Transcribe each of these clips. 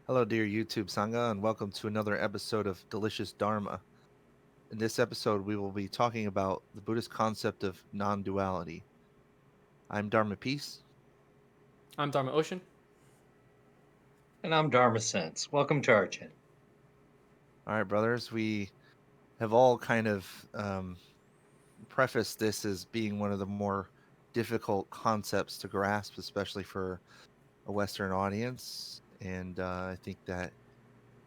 Hello, dear YouTube Sangha, and welcome to another episode of Delicious Dharma. In this episode, we will be talking about the Buddhist concept of non duality. I'm Dharma Peace. I'm Dharma Ocean. And I'm Dharma Sense. Welcome to our channel. All right, brothers, we have all kind of prefaced this as being one of the more difficult concepts to grasp, especially for a Western audience. And I think that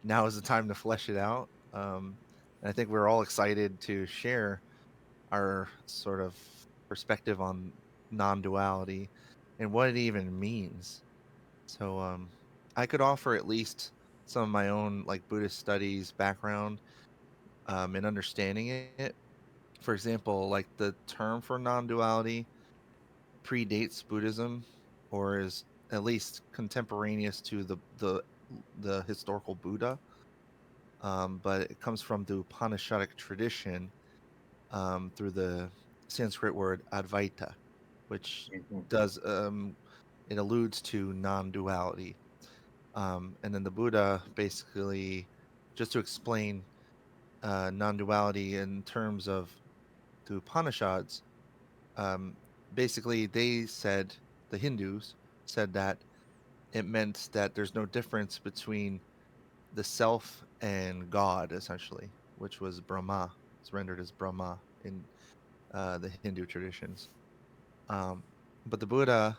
now is the time to flesh it out. And I think we're all excited to share our sort of perspective on non-duality and what it even means. So I could offer at least some of my own like Buddhist studies background in understanding it. For example, like the term for non-duality predates Buddhism, or is at least contemporaneous to the historical Buddha. But it comes from the Upanishadic tradition through the Sanskrit word Advaita, which Mhm. does it alludes to non-duality. And then the Buddha basically, just to explain non-duality in terms of the Upanishads, um, basically they said, the Hindus said that it meant that there's no difference between the self and God, essentially, which was Brahma. It's rendered as Brahma in the Hindu traditions. Um, but the Buddha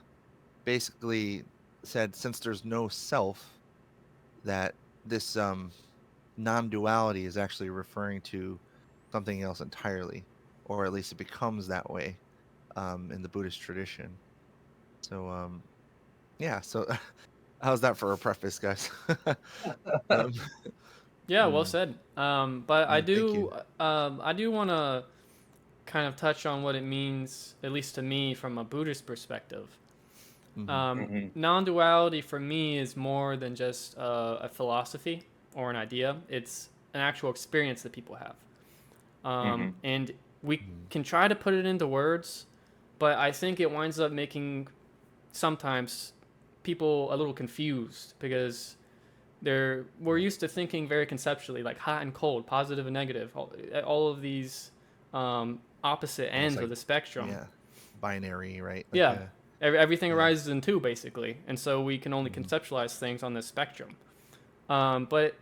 basically said, since there's no self, that this non-duality is actually referring to something else entirely, or at least it becomes that way in the Buddhist tradition. So yeah, so how's that for a preface, guys? um, Yeah, well mm, said. But thank you. I do want to kind of touch on what it means, at least to me, from a Buddhist perspective. Hmm. Mhm. Non-duality for me is more than just a philosophy or an idea. It's an actual experience that people have, Mhm. and we Hmm. can try to put it into words, but I think it winds up making sometimes people a little confused because we're Right. used to thinking very conceptually, like hot and cold, positive and negative, all of these opposite Almost ends like, of the spectrum. yeah, binary, right? Like Yeah, a, everything yeah. arises in two basically, and so we can only Hmm. conceptualize things on this spectrum. But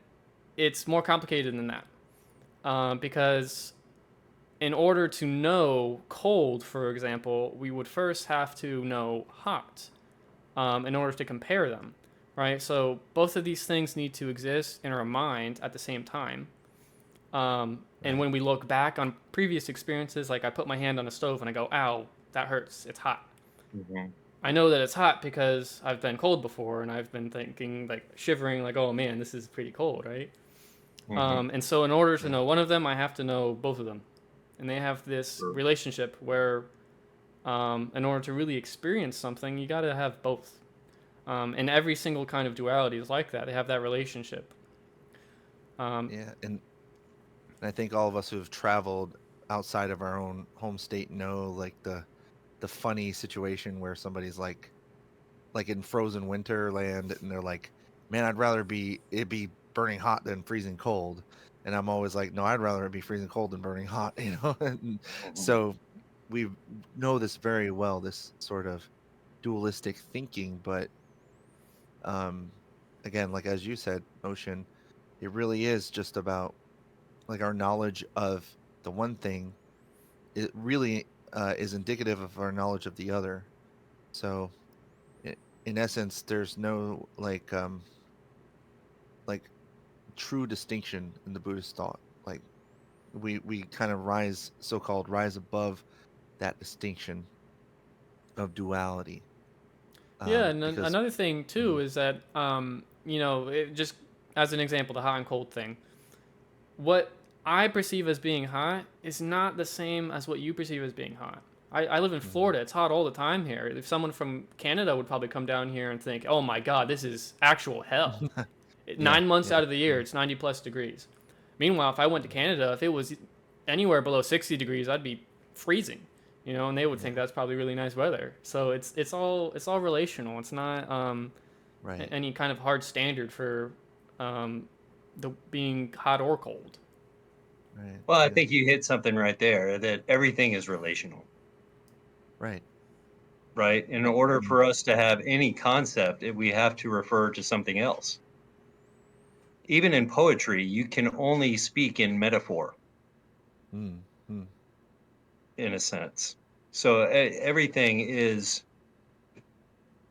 it's more complicated than that because in order to know cold, for example, we would first have to know hot in order to compare them, right? So both of these things need to exist in our mind at the same time. And Right. when we look back on previous experiences, like I put my hand on a stove and I go, ow, that hurts, it's hot. Mhm. I know that it's hot because I've been cold before and I've been thinking, like shivering, like, oh man, this is pretty cold, right? Mhm. And so, in order to Yeah. know one of them, I have to know both of them. And they have this Sure. relationship where, in order to really experience something, you got to have both. And every single kind of duality is like that. They have that relationship. Um, Yeah. And I think all of us who have traveled outside of our own home state know like the funny situation where somebody's like in frozen winter land and they're like, man, I'd rather be it be burning hot than freezing cold. And I'm always like, no, I'd rather it be freezing cold than burning hot, you know? And Mhm. so we know this very well, this sort of dualistic thinking, but um again, like as you said, Ocean, it really is just about like our knowledge of the one thing. It really is indicative of our knowledge of the other. So i- in essence, there's no like true distinction in the Buddhist thought. Like we kind of rise, so-called rise above that distinction of duality. yeah, and then Because another thing too mm, is that, just as an example, the hot and cold thing. What I perceive as being hot is not the same as what you perceive as being hot. I live in mhm. Florida. It's hot all the time here. If someone from Canada would probably come down here and think, oh my God, this is actual hell. Yeah, 9 months yeah, out of the year, yeah, it's 90 plus degrees. Meanwhile, if I went to Canada, if it was anywhere below 60 degrees, I'd be freezing, and they would yeah, think that's probably really nice weather. So it's all relational. It's not right. any kind of hard standard for um, the being hot or cold. Right. Well, I Yeah. think you hit something right there that everything is relational, Right. right? In order Mhm. for us to have any concept, we have to refer to something else. Even in poetry, you can only speak in metaphor, Mm. Mm. in a sense. So everything is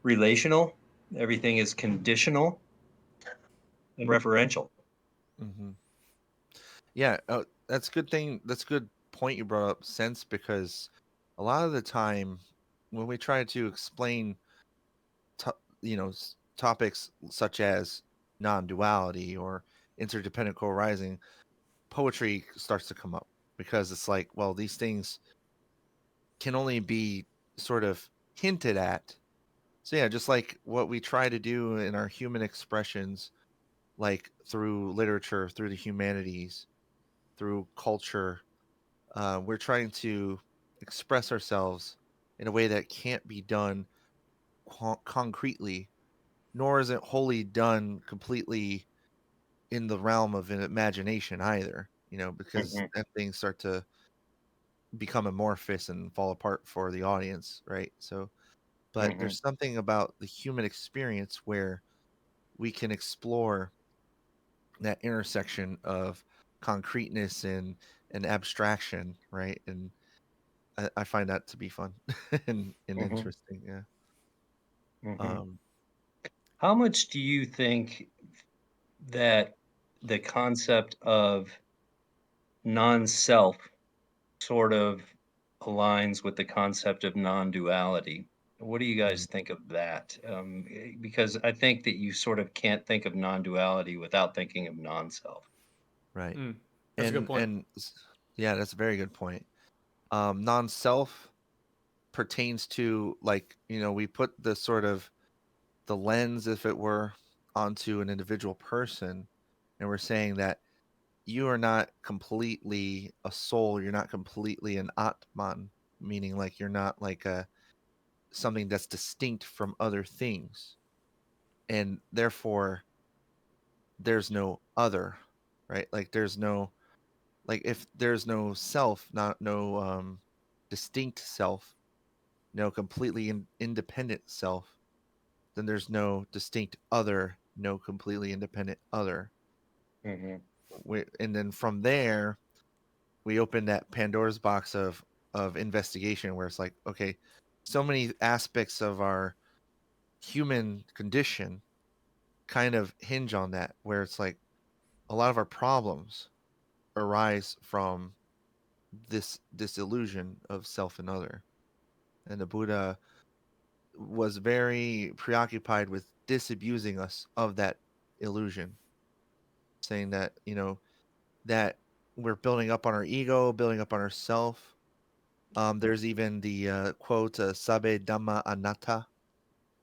relational, everything is conditional and referential. Mhm. Yeah, that's good thing. That's a good point you brought up, sense, because a lot of the time when we try to explain, to, topics such as non-duality or interdependent co-arising, poetry starts to come up because it's like, well, these things can only be sort of hinted at. So yeah, just like what we try to do in our human expressions, like through literature, through the humanities, through culture, we're trying to express ourselves in a way that can't be done concretely, nor is it wholly done completely in the realm of an imagination either, because Mhm, then things start to become amorphous and fall apart for the audience, right? So, but mhm, there's something about the human experience where we can explore that intersection of concreteness and abstraction, right? And I find that to be fun and mhm, interesting. Yeah. mhm. Um, How much do you think that the concept of non-self sort of aligns with the concept of non-duality? What do you mm, guys think of that? Because I think that you sort of can't think of non-duality without thinking of non-self. right. Mm, that's a good And point. and s- yeah, that's a very good point. Non-self pertains to, like, we put the sort of the lens, if it were, onto an individual person, and we're saying that you are not completely a soul, you're not completely an atman, meaning like you're not like a something that's distinct from other things, and therefore there's no other, right? Like there's no, like, if there's no self, not no distinct self, no completely independent self, then there's no distinct other, no completely independent other. Mhm, And then from there, we open that Pandora's box of investigation, where it's like, okay, so many aspects of our human condition kind of hinge on that, where it's like a lot of our problems arise from this illusion of self and other. And the Buddha was very preoccupied with disabusing us of that illusion, saying that, that we're building up on our ego, building up on ourself. There's even the quote, "Sabe Dhamma anatta."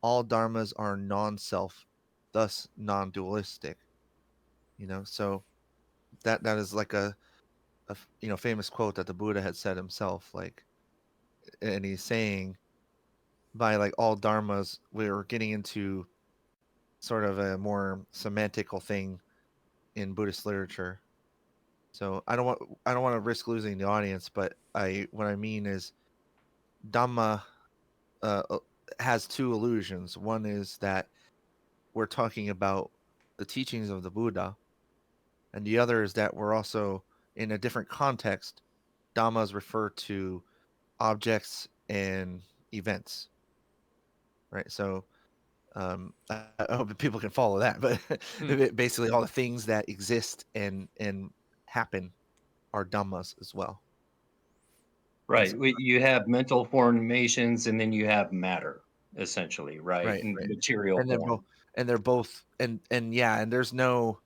All dharmas are non-self, thus non-dualistic. So that is like a famous quote that the Buddha had said himself. Like, and he's saying, by like all dharmas, we're getting into sort of a more semantical thing in Buddhist literature. So I don't want to risk losing the audience, but I what I mean is Dhamma uh, uh, has two illusions. One is that we're talking about the teachings of the Buddha, and the other is that we're also in a different context. Dhammas refer to objects and events, right? So I hope that people can follow that, but Hmm. basically all the things that exist and happen are dhammas as well. And so, right. You have mental formations and then you have matter, essentially, right? right, In right. material And they're both form. and yeah, and there's no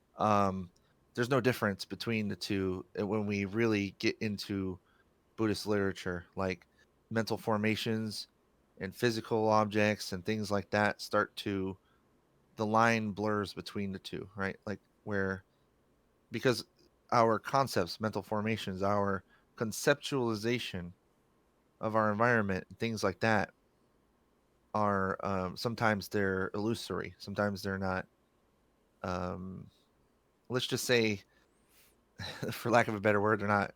difference between the two when we really get into Buddhist literature. Like, mental formations and physical objects and things like that start to, the line blurs between the two, right? Like, where, because our concepts, mental formations, our conceptualization of our environment, things like that, are sometimes they're illusory, sometimes they're not. Um, let's just say, for lack of a better word, they're not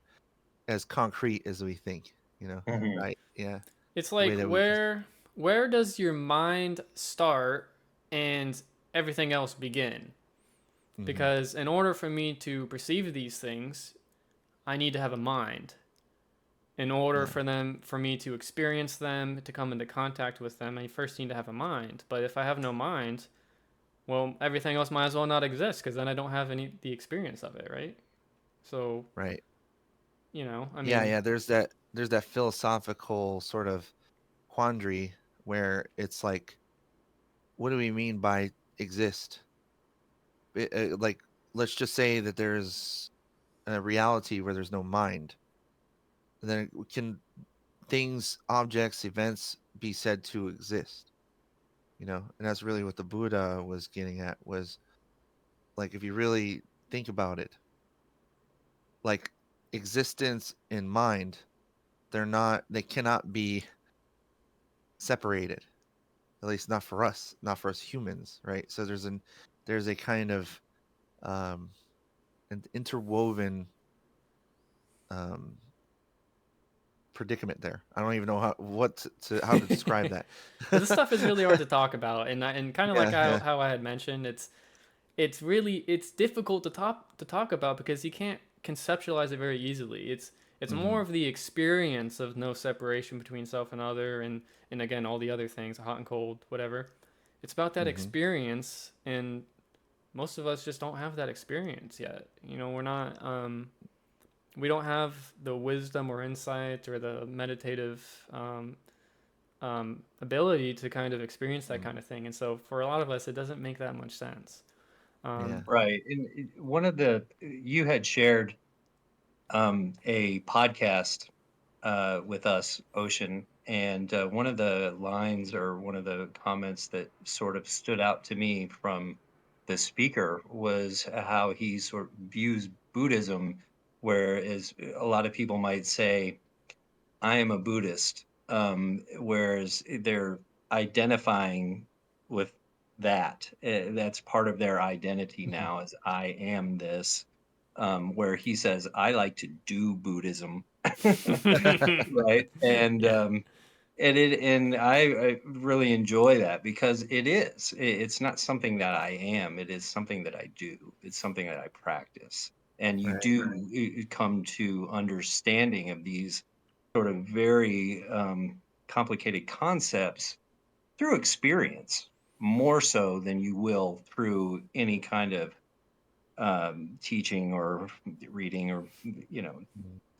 as concrete as we think. Mhm. Right? Yeah, It's the way like that we just. where does your mind start and everything else begin? Hmm. Because in order for me to perceive these things, I need to have a mind. In order Yeah, for me to experience them, to come into contact with them, I first need to have a mind. But if I have no mind, well, everything else might as well not exist because then I don't have any the experience of it, right? So, right. I Yeah, mean, yeah. There's that philosophical sort of quandary where it's like, what do we mean by exist? Like, let's just say that there's a reality where there's no mind. Then can things, objects, events be said to exist? And that's really what the Buddha was getting at, was like, if you really think about it, like existence and mind, they cannot be separated, at least not for us humans, right? So there's a kind of um an interwoven um predicament there. I don't even know how to describe that. this stuff is really hard to talk about, and kind of like Yeah, yeah. how I had mentioned, it's difficult to talk about because you can't conceptualize it very easily. It's more Hmm. of the experience of no separation between self and other, and again all the other things, hot and cold, whatever. It's about that Hmm. experience, and most of us just don't have that experience yet. We're not we don't have the wisdom or insight or the meditative ability to kind of experience that Hmm. kind of thing. And so for a lot of us, it doesn't make that much sense. Yeah. Um, Right. And one of the you had shared a podcast with us, Ocean, and one of the lines or one of the comments that sort of stood out to me from the speaker was how he sort of views Buddhism, whereas a lot of people might say, I am a Buddhist, whereas they're identifying with that. That's part of their identity Hmm. now, is I am this. Where he says, I like to do Buddhism, right? And yeah, I really enjoy that because it's not something that I am. It is something that I do. It's something that I practice. And you Right. do come to understanding of these sort of very complicated concepts through experience, more so than you will through any kind of teaching or reading or Mhm.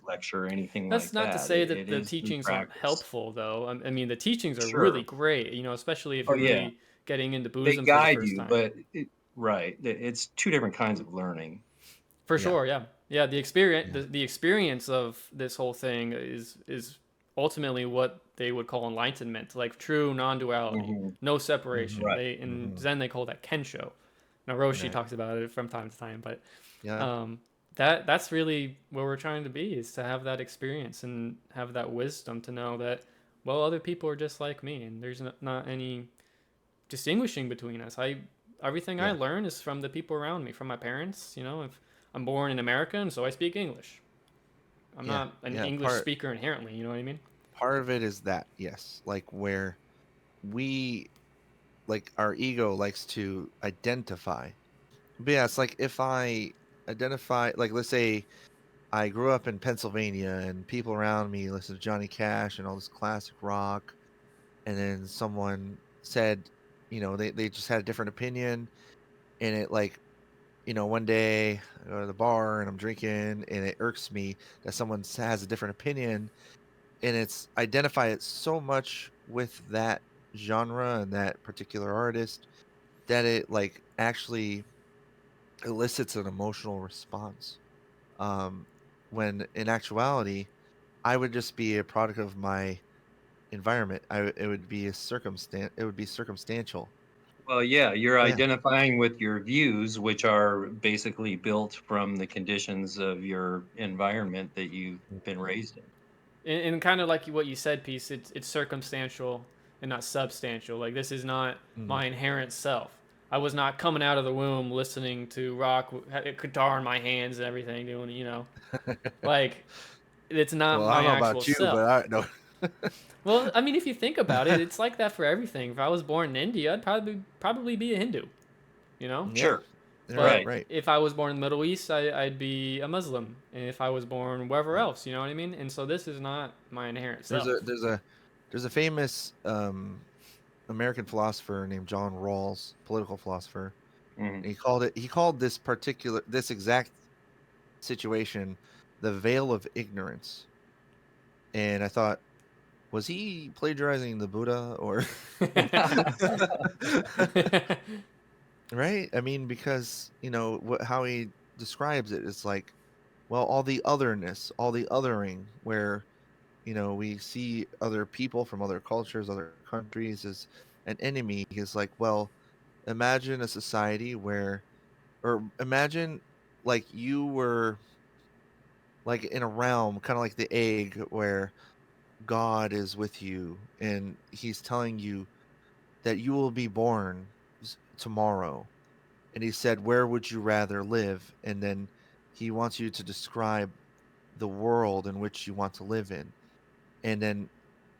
lecture or anything that's like not to that. say It that the is through teachings aren't practice. helpful, though. I mean, the teachings are really Sure. great. Especially if Oh you're yeah, really getting into they Buddhism for the guide first you, time. but right, it's two different kinds of learning. For Yeah. sure, yeah, yeah. Yeah. The experience of this whole thing is ultimately what they would call enlightenment, like true non-duality, Hmm. no separation. Hmm. Right. They in Hmm. Zen they call that kensho. Now Roshi Right. talks about it from time to time, but Yeah. um, that's really where we're trying to be, is to have that experience and have that wisdom to know that, well, other people are just like me, and there's not any distinguishing between us. Everything I Yeah. learn is from the people around me, from my parents. If I'm born in America, and so I speak English. I'm Yeah. not an Yeah. English speaker inherently. You know what I mean? Part of it is that, yes, like where we like our ego likes to identify. But yeah, it's like, if I identify, like, let's say I grew up in Pennsylvania and people around me listen to Johnny Cash and all this classic rock, and then someone said, they just had a different opinion, and it, like, one day I go to the bar and I'm drinking, and it irks me that someone has a different opinion, and it's identify it so much with that genre and that particular artist that it, like, actually elicits an emotional response. Um, when in actuality, I would just be a product of my environment. It would be circumstantial. Well, yeah, you're Yeah. identifying with your views, which are basically built from the conditions of your environment that you've been raised in. And kind of like what you said, Peace. It's circumstantial and not substantial. Like, this is not Mm, my inherent self. I was not coming out of the womb listening to rock, guitar in my hands and everything, doing, like, it's not Well, I don't my know actual about you, but self. I no. Well, I mean, if you think about it, it's like that for everything. If I was born in India, I'd probably be a Hindu, you know. Yeah. Sure. Right. But Right. Right. if I was born in the Middle East, I'd be a Muslim. And if I was born wherever Right. else, you know what I mean? And so this is not my inherent There's self. a famous American philosopher named John Rawls, political philosopher, Mhm. and he called this exact situation the veil of ignorance. And I thought, was he plagiarizing the Buddha or right? I mean, because how he describes it is like, well, all the otherness, all the othering, where we see other people from other cultures, other countries as an enemy. Is like, well, imagine a society where, or imagine like you were like in a realm, kind of like the egg, where God is with you and he's telling you that you will be born tomorrow. And he said, where would you rather live? And then he wants you to describe the world in which you want to live in. And then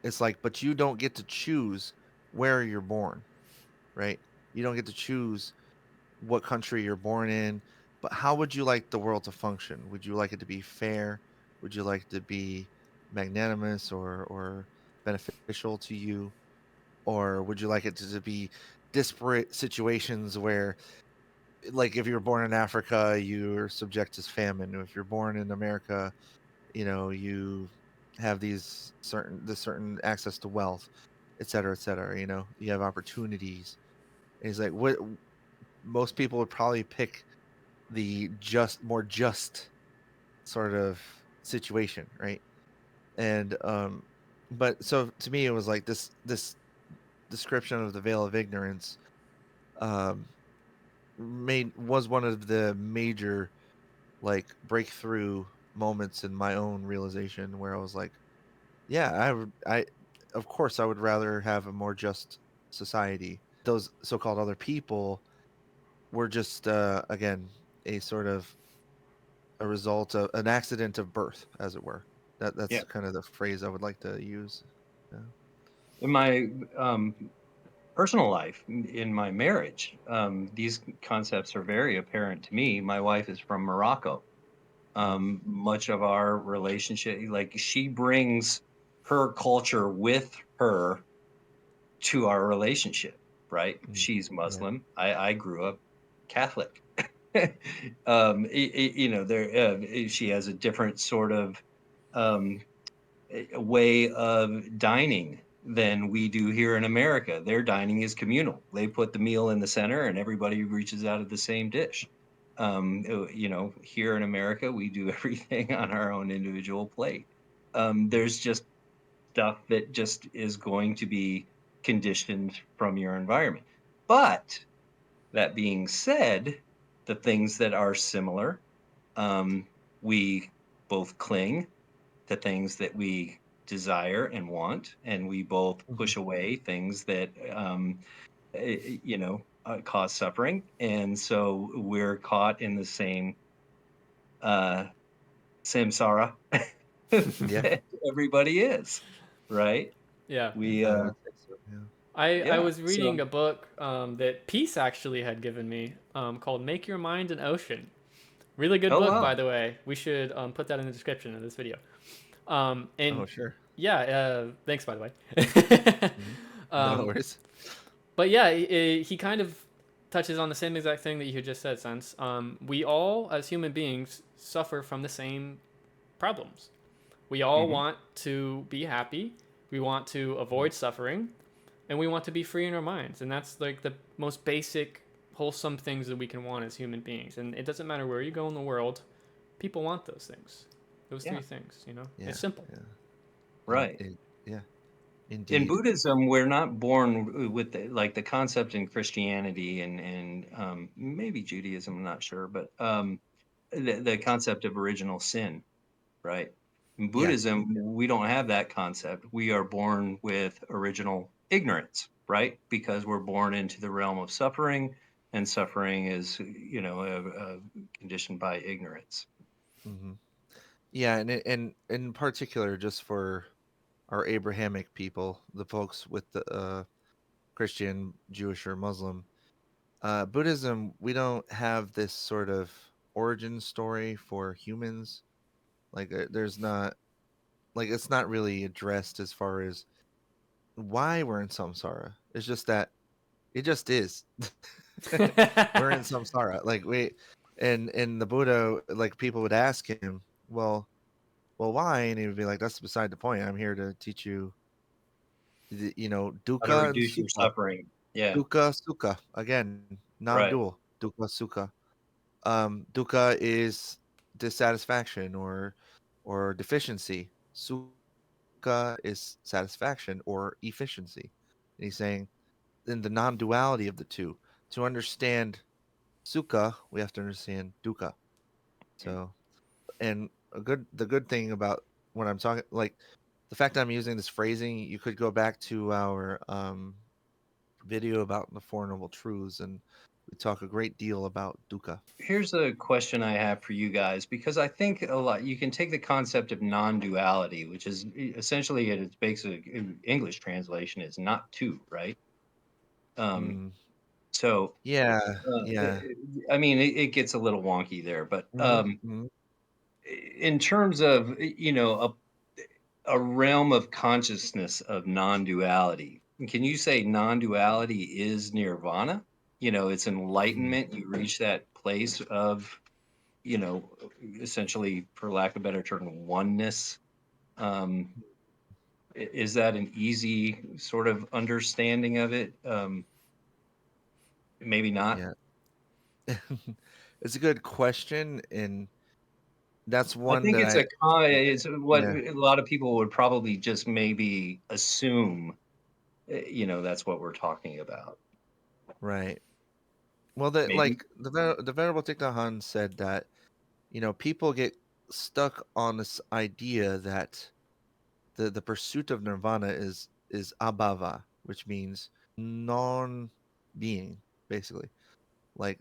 it's like, but you don't get to choose where you're born, right? You don't get to choose what country you're born in, but how would you like the world to function? Would you like it to be fair? Would you like it to be magnanimous or beneficial to you? Or would you like it to be disparate situations where, like, if you're born in Africa, you're subject to famine. If you're born in America, you have this certain access to wealth, et cetera, et cetera. You have opportunities. And he's like, what most people would probably pick the more just sort of situation, right? And but so to me it was like this description of the veil of ignorance um was one of the major like breakthrough moments in my own realization where I was like, yeah, I of course I would rather have a more just society. Those so-called other people were just again a sort of a result of an accident of birth, as it were. That's Yeah. kind of the phrase I would like to use. Yeah. In my personal life, in my marriage, these concepts are very apparent to me. My wife is from Morocco. Mm, Much of our relationship, like she brings her culture with her to our relationship, right? mm, She's yeah. Muslim. I grew up Catholic. She has a different sort of um, a way of dining than we do here in America. Their dining is communal. They put the meal in the center and everybody reaches out of the same dish. Here in America, we do everything on our own individual plate. There's just stuff that just is going to be conditioned from your environment. But that being said, the things that are similar, we both cling to things that we desire and want, and we both Mhm. push away things that cause suffering. And so we're caught in the uh, samsara Yeah, that everybody is, right? Yeah. We, I would say so. Yeah. I yeah. was reading So, a book that Peace actually had given me called Make Your Mind an Ocean. Really good oh book, by wow, the way. We should put that in the description of this video. Oh, And sure. yeah, thanks, by the way. Mhm. No um, worries. but yeah, he kind of touches on the same exact thing that you had just said, Sense. We all, as human beings, suffer from the same problems. We all hmm, want to be happy. We want to Mm, avoid suffering, and we want to be free in our minds. And that's like the most basic, wholesome things that we can want as human beings. And it doesn't matter where you go in the world, people want those things. Those yeah, three things, It's yeah, simple. yeah. right. Yeah, In indeed. Buddhism, we're not born with the concept in Christianity and maybe Judaism. I'm not sure, but the concept of original sin, right? In Yeah. Buddhism, we don't have that concept. We are born with original ignorance, right? Because we're born into the realm of suffering. and suffering is, conditioned by ignorance. Hmm. Yeah, and in particular, just for our Abrahamic people, the folks with the Christian, Jewish, or Muslim, Buddhism, we don't have this sort of origin story for humans. Like, there's not, like, it's not really addressed as far as why we're in samsara. It's just that it just is. We're in samsara. Like, and the Buddha, like, people would ask him, well, why? And he would be like, that's beside the point. I'm here to teach you, How to dukkha and reduce your sukha. suffering. Yeah, Dukkha, sukha. Again, right. non-dual. Dukkha, sukha. Dukkha is dissatisfaction or deficiency. Sukha is satisfaction or efficiency. And he's saying in the non-duality of the two, to understand sukha, we have to understand dukkha. So, and the good thing about when I'm talking, like the fact that I'm using this phrasing, you could go back to our video about the Four Noble Truths, and we talk a great deal about dukkha. Here's a question I have for you guys, because I think a lot you can take the concept of non-duality, which is essentially at its basic English translation is not two, right? Um, Mm, so yeah, uh, yeah. it, I mean, it gets a little wonky there, but Hmm. Hmm. in terms of a realm of consciousness of non-duality, can you say non-duality is nirvana? It's Hmm. enlightenment. You reach that place of, you know, essentially, for lack of a better term, oneness. Um, is that an easy sort of understanding of it? Maybe not. Yeah. It's a good question, and that's I one think that it's what yeah, a lot of people would probably just maybe assume. That's what we're talking about. right. Well, the Maybe. like the Venerable Thich Nhat Hanh said that people get stuck on this idea that the pursuit of nirvana is abhava, which means non-being, basically, like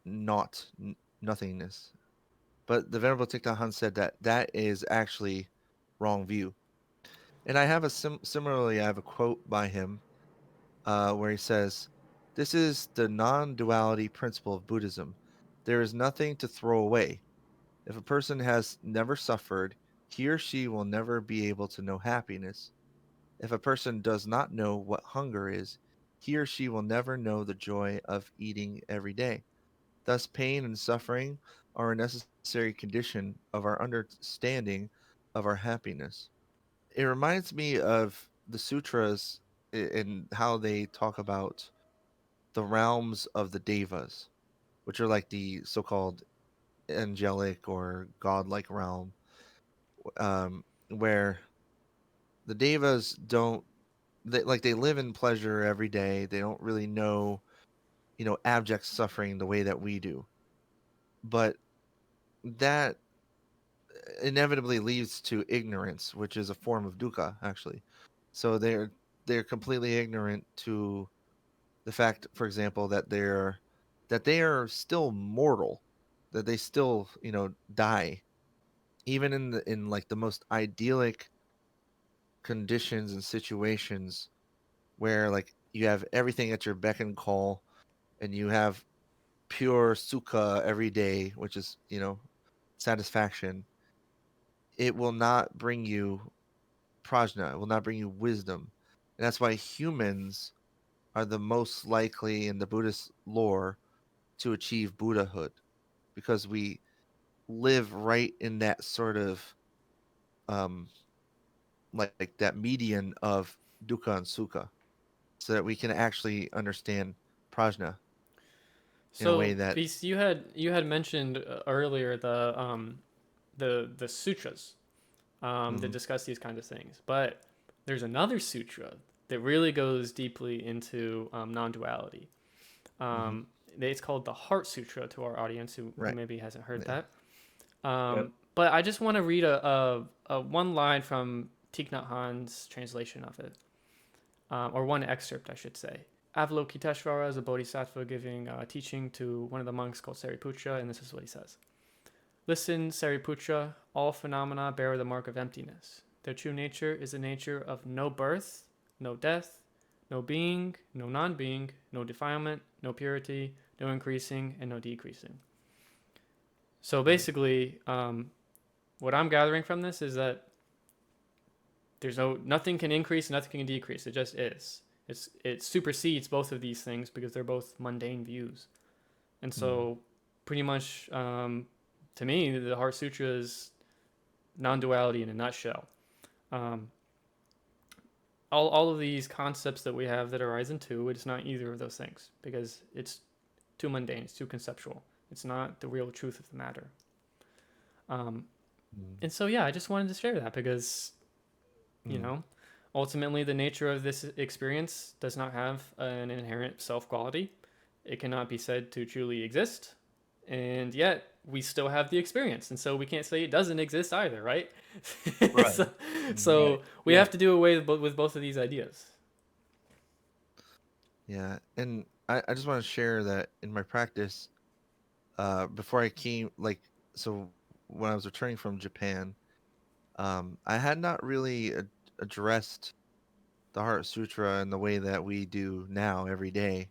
nothingness. But the Venerable Thich Nhat Hanh said that that is actually wrong view. And I have a similarly, I have a quote by him where he says, "This is the non-duality principle of Buddhism. There is nothing to throw away. If a person has never suffered, he or she will never be able to know happiness. If a person does not know what hunger is, he or she will never know the joy of eating every day. Thus, pain and suffering are a necessary condition of our understanding of our happiness." It reminds me of the sutras and how they talk about the realms of the devas, which are like the so-called angelic or godlike realm, where the devas don't they live in pleasure every day. They don't really know abject suffering the way that we do, but that inevitably leads to ignorance, which is a form of dukkha, actually. So they're completely ignorant to the fact, for example, that they are still mortal, that they still die, even in like the most idyllic conditions and situations where like you have everything at your beck and call, and you have pure sukha every day, which is satisfaction. It will not bring you prajna. It will not bring you wisdom, and that's why humans are the most likely in the Buddhist lore to achieve Buddhahood, because we live right in that sort of um like that median of dukkha and sukha, so that we can actually understand prajna in a way So, that Beast, you had mentioned earlier the sutras that mhm, discuss these kinds of things, but there's another sutra that really goes deeply into non-duality. mhm, Um, it's called the Heart Sutra to our audience who right, maybe hasn't heard yeah, that. Yep. But I just want to read a one line from Thich Nhat Hanh's translation of it, or one excerpt, I should say. Avalokiteshvara is a bodhisattva giving teaching to one of the monks called Sariputra, and this is what he says. Listen, Sariputra, all phenomena bear the mark of emptiness. Their true nature is the nature of no birth, no death, no being, no non-being, no defilement, no purity, no increasing, and no decreasing. So basically, what I'm gathering from this is that there's nothing can increase, nothing can decrease. It just is. It supersedes both of these things because they're both mundane views. And so, pretty much, to me, the Heart Sutra is non-duality in a nutshell. All of these concepts that we have that arise in two, it's not either of those things because it's too mundane, it's too conceptual. It's not the real truth of the matter. And so, yeah, I just wanted to share that because, you know, ultimately the nature of this experience does not have an inherent self-quality. It cannot be said to truly exist. And yet we still have the experience. And so we can't say it doesn't exist either, right? Right. So Right. we Yeah. have to do away with both of these ideas. Yeah, and I just want to share that in my practice, before I came, like, so when I was returning from Japan, I had not really addressed the Heart Sutra in the way that we do now every day,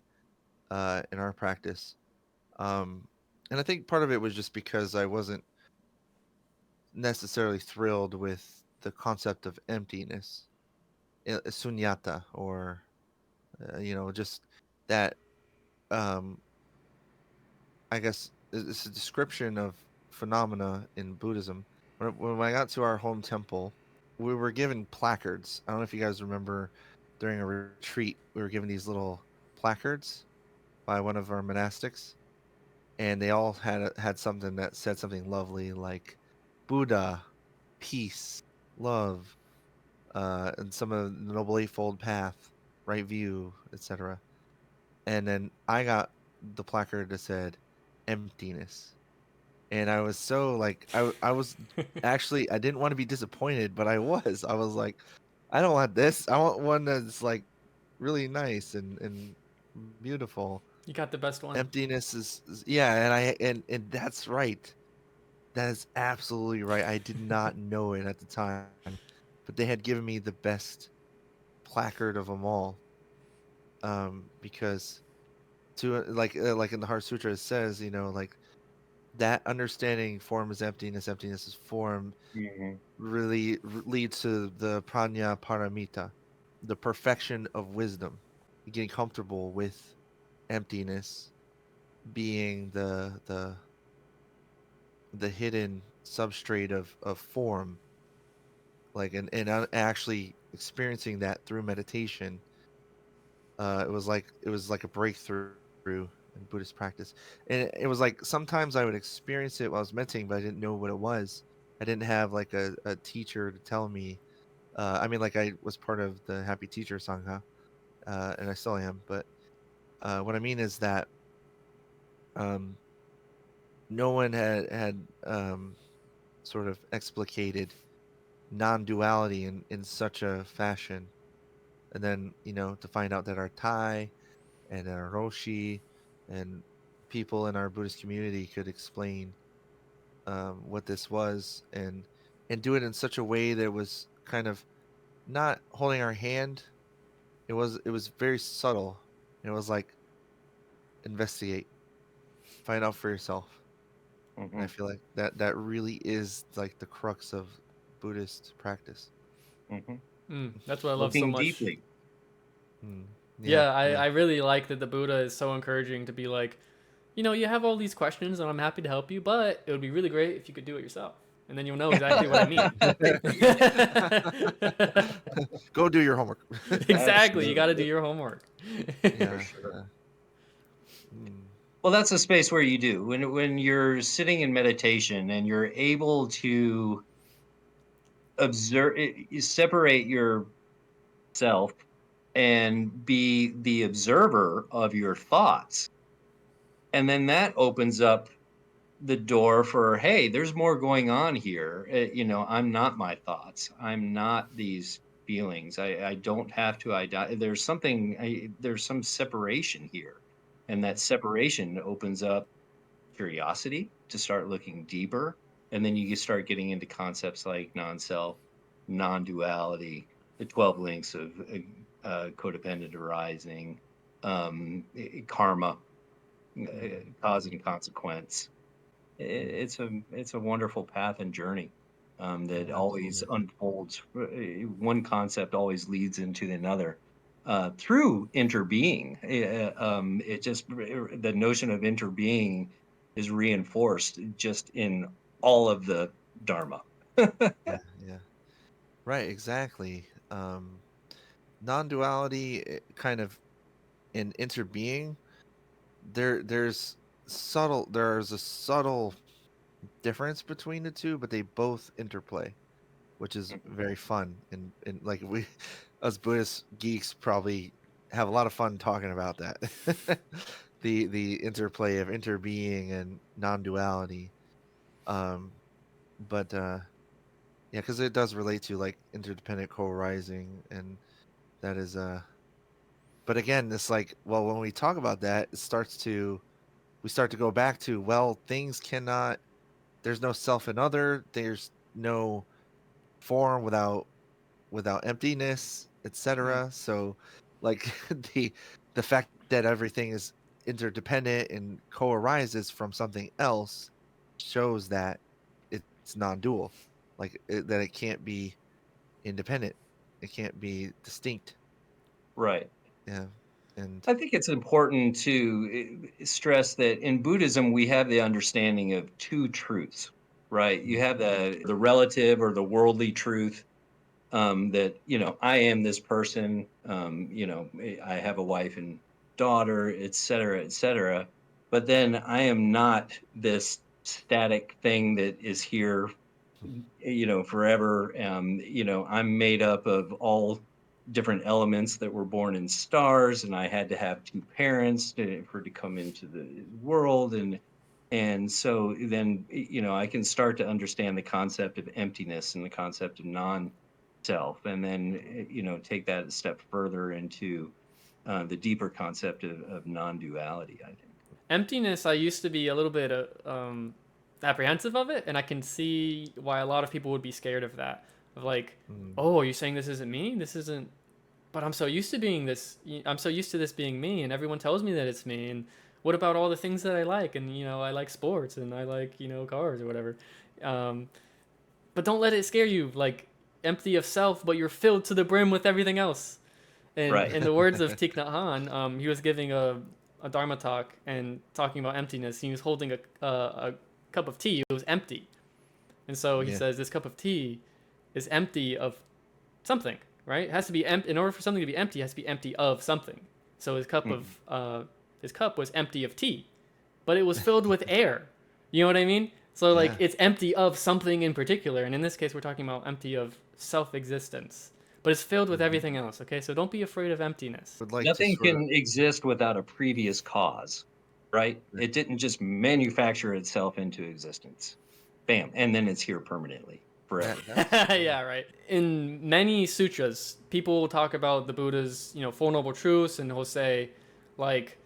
in our practice. Um, and I think part of it was just because I wasn't necessarily thrilled with the concept of emptiness, sunyata, or just that. Um, I guess it's a description of phenomena in Buddhism. When I got to our home temple, we were given placards. I don't know if you guys remember during a retreat, we were given these little placards by one of our monastics, and they all had something that said something lovely like Buddha, peace, love, and some of the Noble Eightfold Path, right view, etc. And then I got the placard that said emptiness. And I was so like I was actually I didn't want to be disappointed, but I was. I was like, I don't want this. I want one that's like really nice and beautiful. You got the best one. Emptiness is yeah, and that's right. That is absolutely right. I did not know it at the time, but they had given me the best placard of them all. Because like in the Heart Sutra it says, like that understanding form is emptiness, emptiness is form, Mhm. really leads to the prajna paramita, the perfection of wisdom, getting comfortable with emptiness being the hidden substrate of form, like and actually experiencing that through meditation. It was like a breakthrough in Buddhist practice, and it was like sometimes I would experience it while I was meditating, but I didn't know what it was. I didn't have like a teacher to tell me. I mean, like I was part of the Happy Teacher Sangha, and I still am. But what I mean is that um, no one had sort of explicated non-duality in such a fashion, and then to find out that our Thai and our Roshi and people in our Buddhist community could explain what this was and do it in such a way that was kind of not holding our hand. It was very subtle. It was like investigate, find out for yourself. And I Mhm. feel like that really is like the crux of Buddhist practice. Mhm. That's what I love so Looking much. deeply. Mm, yeah, Yeah, yeah. I really like that the Buddha is so encouraging to be like, you have all these questions and I'm happy to help you, but it would be really great if you could do it yourself. And then you'll know exactly what I mean. Go do your homework. Exactly. You got to do Absolutely. your homework. For Yeah, sure. yeah. Mm, Well, that's a space where you do. When you're sitting in meditation and you're able to observe, you separate yourself and be the observer of your thoughts. And then that opens up the door for, hey, there's more going on here. I'm not my thoughts. I'm not these. feelings. I don't have to there's there's some separation here, and that separation opens up curiosity to start looking deeper, and then you can start getting into concepts like non-self, non-duality, the 12 links of codependent arising, karma, cause and consequence. It's a wonderful path and journey, that always Absolutely. unfolds. One concept always leads into another, through interbeing. It just the notion of interbeing is reinforced just in all of the Dharma. Yeah, yeah. Right, exactly. Non-duality kind of in interbeing, there's a subtle difference between the two, but they both interplay, which is very fun. And like we us Buddhist geeks probably have a lot of fun talking about that. The interplay of interbeing and non-duality. Um, but yeah, because it does relate to like interdependent co-arising, and that is but again, it's like, well, when we talk about that, we start to go back to, well, things cannot, there's no self and other, there's no form without emptiness, Mm. etc. So like the the fact that everything is interdependent and co-arises from something else shows that it's non-dual, that it can't be independent, it can't be distinct. Right. Yeah. And I think it's important to stress that in Buddhism we have the understanding of two truths, right? You mm, have the relative or the worldly truth, that I am this person. I have a wife and daughter, et cetera, et cetera. But then I am not this static thing that is here, forever. I'm made up of all different elements that were born in stars, and I had to have two parents to come into the world, and so then I can start to understand the concept of emptiness and the concept of non-self, and then take that a step further into the deeper concept of non-duality, I think. Emptyness, I used to be a little bit apprehensive of it, and I can see why a lot of people would be scared of that. Of like, mm, oh, are you saying this isn't me? This isn't. But I'm so used to being this. I'm so used to this being me, and everyone tells me that it's me. And what about all the things that I like? And I like sports, and I like cars or whatever. Um, but don't let it scare you. Like empty of self, but you're filled to the brim with everything else. And Right. in the words of Thich Nhat Hanh, he was giving a Dharma talk and talking about emptiness. He was holding a cup of tea. It was empty. And so he yeah. says this cup of tea is empty of something, right? It has to be empty. In order for something to be empty, it has to be empty of something. So Mhm. his cup was empty of tea, but it was filled with air. You know what I mean? So like Yeah. it's empty of something in particular, and in this case, we're talking about empty of self-existence, but it's filled with Mhm. everything else. Okay, so don't be afraid of emptiness. Would like to Nothing sort of can exist without a previous cause, right? right. It didn't just manufacture itself into existence. Bam, and then it's here permanently, forever. That's Yeah, right. In many sutras, people will talk about the Buddha's, Four Noble Truths, and he'll say, like,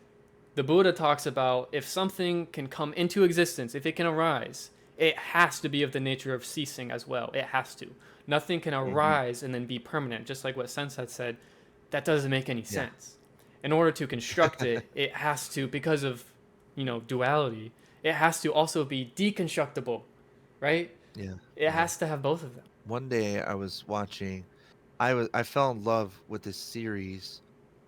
the Buddha talks about if something can come into existence, if it can arise, it has to be of the nature of ceasing as well. It has to. Nothing can Mhm. arise and then be permanent, just like what Sense had said. That doesn't make any yeah. sense. In order to construct it, it has to, because of, duality, it has to also be deconstructible, right? Yeah. It Yeah. has to have both of them. One day I was watching, I fell in love with this series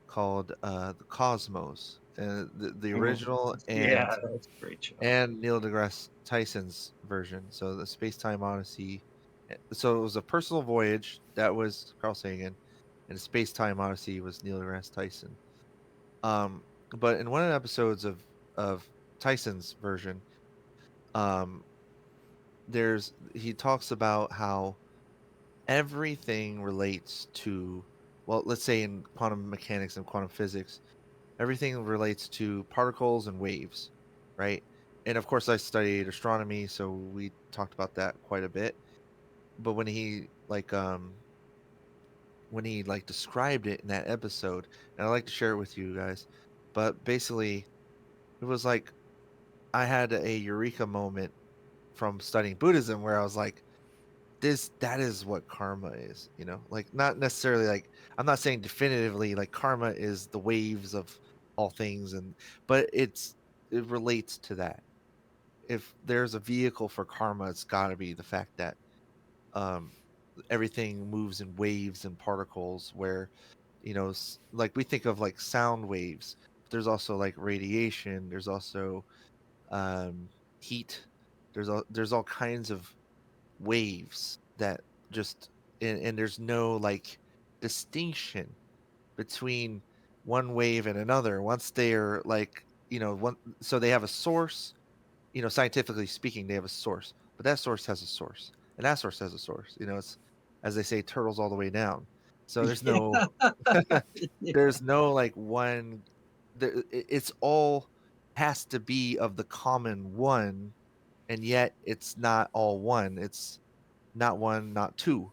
called The Cosmos, and the Mhm. original Yeah, that's a great show. and Neil deGrasse Tyson's version. So the Space Time Odyssey. So it was a personal voyage that was Carl Sagan, and the Space Time Odyssey was Neil deGrasse Tyson. Um, but in one of the episodes of Tyson's version, um, he talks about how everything relates to, well, let's say in quantum mechanics and quantum physics, everything relates to particles and waves, right? And of course I studied astronomy, so we talked about that quite a bit. But when he when he like described it in that episode, and I'd like to share it with you guys. But basically, it was like I had a eureka moment from studying Buddhism where I was like, that is what karma is, like not necessarily like I'm not saying definitively like karma is the waves of all things, but it relates to that. If there's a vehicle for karma, it's got to be the fact that um everything moves in waves and particles where like we think of like sound waves, but there's also like radiation, there's also um heat, there's all kinds of waves that just and there's no like distinction between one wave and another once they're like one, so they have a source. Scientifically speaking, they have a source, but that source has a source, and that source has a source. It's, as they say, turtles all the way down. So there's no, Yeah. there's no like one. It's all has to be of the common one, and yet it's not all one. It's not one, not two.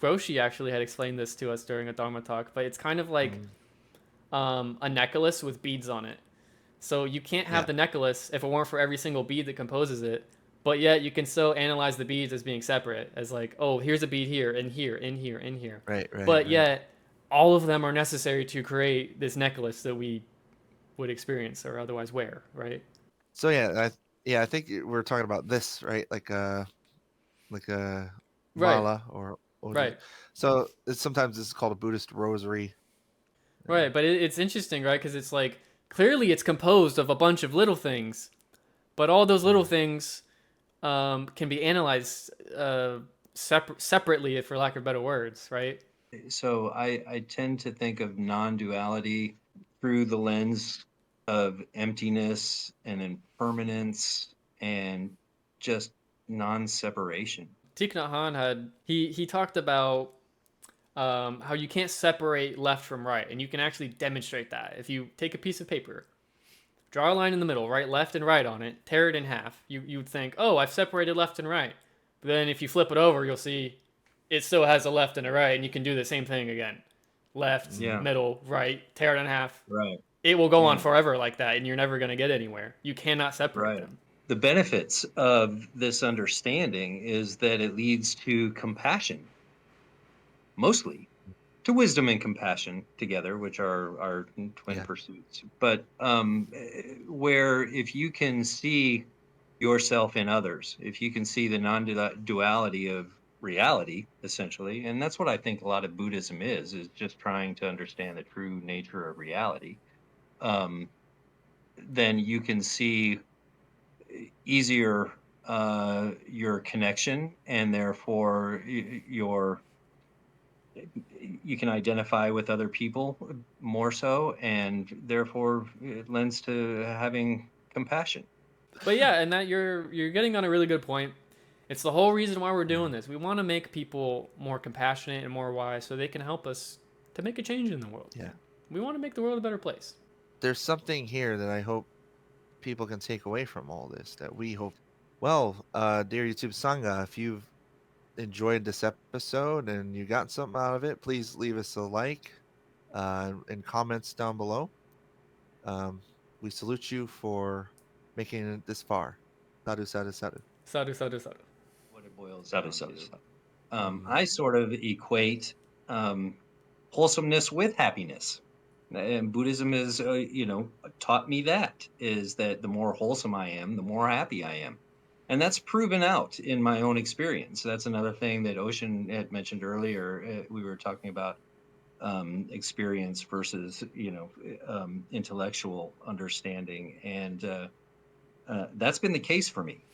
Roshi actually had explained this to us during a Dharma talk, but it's kind of like Mm, a necklace with beads on it. So you can't have yeah, the necklace if it weren't for every single bead that composes it. But yet you can still analyze the beads as being separate, as like, oh, here's a bead here, and here, and here, and here. right, right, But right. yet all of them are necessary to create this necklace that we would experience or otherwise wear, right? So yeah, I think we're talking about this, right? Like a Right, mala or right, so sometimes this is called a Buddhist rosary. Uh, right. But it's interesting, right? Because it's like clearly it's composed of a bunch of little things, but all those little mm, things can be analyzed separately, for lack of better words, right? So I tend to think of non-duality through the lens of emptiness and impermanence and just non-separation. Thich Nhat Hanh had he talked about how you can't separate left from right, and you can actually demonstrate that if you take a piece of paper, draw a line in the middle, write left and right on it, tear it in half. You would think, oh, I've separated left and right, but then if you flip it over, you'll see it still has a left and a right, and you can do the same thing again. Left, mm, Yeah, middle, right, tear it in half. right. It will go on Yeah, forever like that, and you're never going to get anywhere. You cannot separate right. them. The benefits of this understanding is that it leads to compassion, mostly to wisdom and compassion together, which are our twin yeah. pursuits. But where if you can see yourself in others, if you can see the non-duality of reality, essentially, and that's what I think a lot of Buddhism is just trying to understand the true nature of reality. Um, then you can see easier your connection, and therefore your you can identify with other people more so, and therefore it lends to having compassion. But yeah, and that you're getting on a really good point. It's the whole reason why we're doing Mm, this. We want to make people more compassionate and more wise so they can help us to make a change in the world. yeah. We want to make the world a better place. There's something here that I hope people can take away from all this that we hope. Well, dear YouTube Sangha, if you've enjoyed this episode and you got something out of it, please leave us a like and comments down below. Um, we salute you for making it this far. Sadhu, sadhu, sadhu. Sadhu, sadhu, sadhu. What it boils down to. Mm, I sort of equate um, wholesomeness with happiness. And Buddhism is, taught me that is that the more wholesome I am, the more happy I am. And that's proven out in my own experience. That's another thing that Ocean had mentioned earlier. We were talking about experience versus, intellectual understanding. And that's been the case for me.